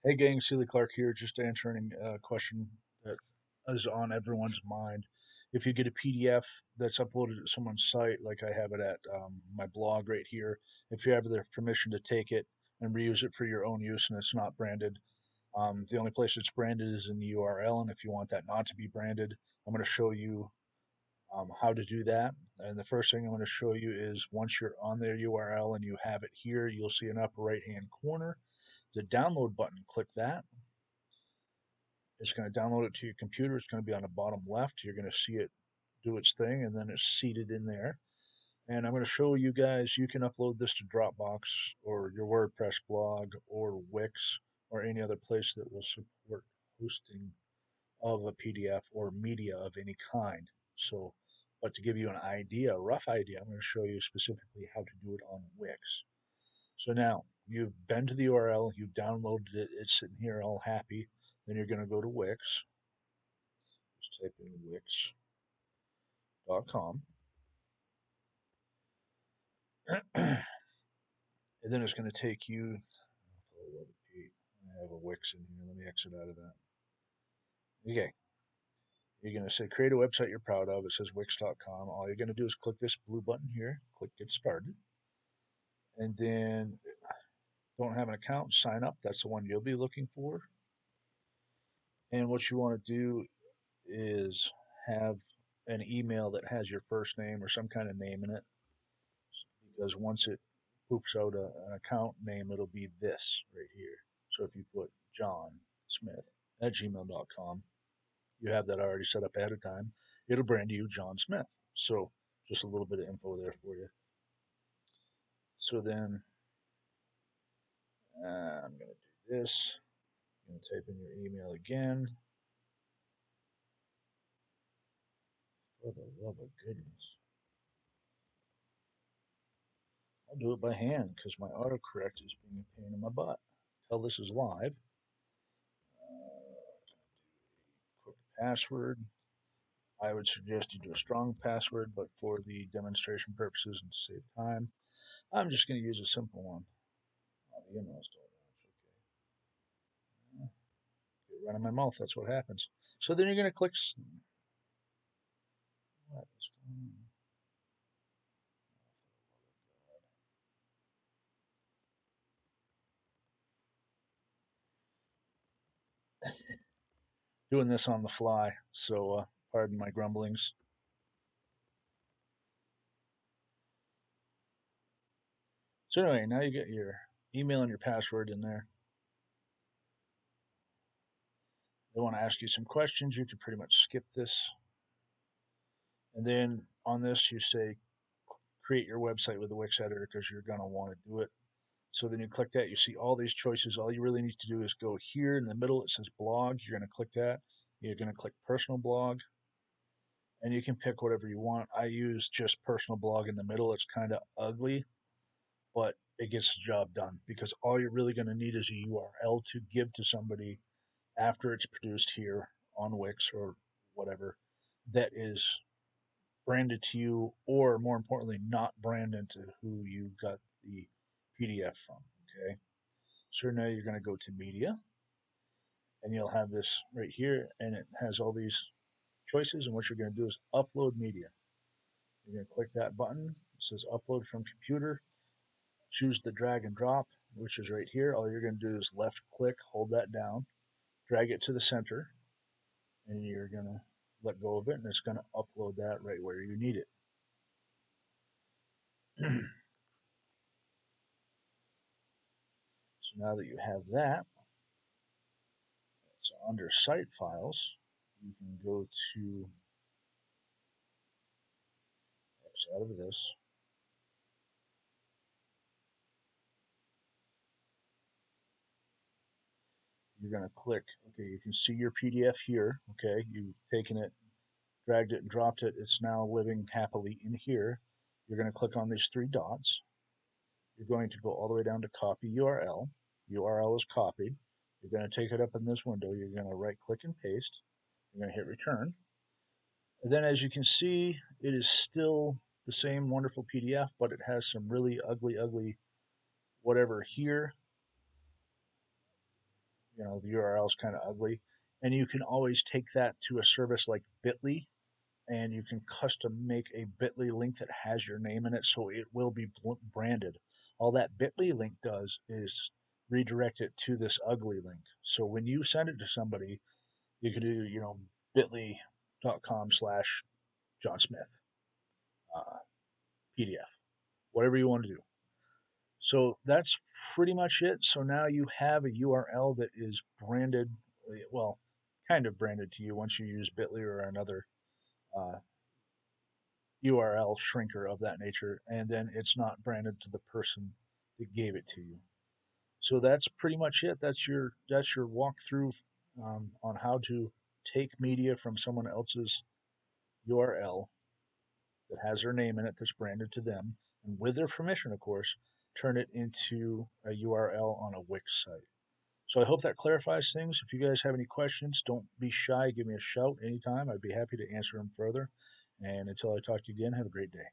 Hey gang, Sealy Clark here, just answering a question that is on everyone's mind. If you get a PDF that's uploaded to someone's site, like I have it at my blog right here, if you have the permission to take it and reuse it for your own use and it's not branded, the only place it's branded is in the URL. And if you want that not to be branded, I'm going to show you how to do that. And the first thing I'm going to show you is once you're on their URL and you have it here, you'll see an upper right hand corner, the download button. Click that. It's going to download it to your computer. It's going to be on the bottom left. You're going to see it do its thing, and then it's seated in there. And I'm going to show you guys, you can upload this to Dropbox or your WordPress blog or Wix or any other place that will support hosting of a PDF or media of any kind. So, but to give you an idea, a rough idea, I'm going to show you specifically how to do it on Wix. So now you've been to the URL, you've downloaded it, it's sitting here all happy. Then you're going to go to Wix. Just type in wix.com. And then it's going to take you. I have a Wix in here. Let me exit out of that. Okay. You're going to say create a website you're proud of. It says wix.com. All you're going to do is click this blue button here, click get started. And then don't have an account, sign up. That's the one you'll be looking for. And what you want to do is have an email that has your first name or some kind of name in it, because once it poops out an account name, it'll be this right here. So if you put John Smith at gmail.com, you have that already set up ahead of time. It'll brand you John Smith. So just a little bit of info there for you. So then I'm going to do this. I'm going to type in your email again. For the love of goodness. I'll do it by hand because my autocorrect is being a pain in my butt. Tell this is live. Quick password. I would suggest you do a strong password, but for the demonstration purposes and to save time, I'm just going to use a simple one. Oh, the email's still there. Okay. Get right in my mouth. That's what happens. So then you're going to click. What is going on? Doing this on the fly, so pardon my grumblings. So anyway, now you get your email and your password in there. They want to ask you some questions. You can pretty much skip this. And then on this, you say create your website with the Wix editor because you're going to want to do it. So then you click that. You see all these choices. All you really need to do is go here in the middle. It says blog. You're going to click that. You're going to click personal blog. And you can pick whatever you want. I use just personal blog in the middle. It's kind of ugly, but it gets the job done because all you're really going to need is a URL to give to somebody after it's produced here on Wix or whatever that is branded to you, or more importantly, not branded to who you got the PDF from. Okay. So now you're going to go to media and you'll have this right here, and it has all these choices. And what you're going to do is upload media. You're going to click that button. It says upload from computer. Choose the drag and drop, which is right here. All you're going to do is left click, hold that down, drag it to the center, and you're going to let go of it, and it's going to upload that right where you need it. So now that you have that, so under site files, you can go to X out of this. You're going to click, okay, you can see your PDF here. Okay, you've taken it, dragged it, and dropped it. It's now living happily in here. You're going to click on these three dots. You're going to go all the way down to copy URL. URL is copied. You're going to take it up in this window. You're going to right click and paste. You're going to hit return. And then as you can see, it is still the same wonderful PDF, but it has some really ugly whatever here. the URL is kind of ugly. And you can always take that to a service like Bitly, and you can custom make a Bitly link that has your name in it, so it will be branded. All that Bitly link does is redirect it to this ugly link. So when you send it to somebody, you could do, bit.ly.com/ John Smith uh, PDF, whatever you want to do. So that's pretty much it. So now you have a URL that is branded, well, kind of branded to you once you use Bitly or another uh, URL shrinker of that nature, and then it's not branded to the person that gave it to you. So that's pretty much it. That's your walkthrough on how to take media from someone else's URL that has their name in it that's branded to them, and with their permission, of course, turn it into a URL on a Wix site. So I hope that clarifies things. If you guys have any questions, don't be shy. Give me a shout anytime. I'd be happy to answer them further. And until I talk to you again, have a great day.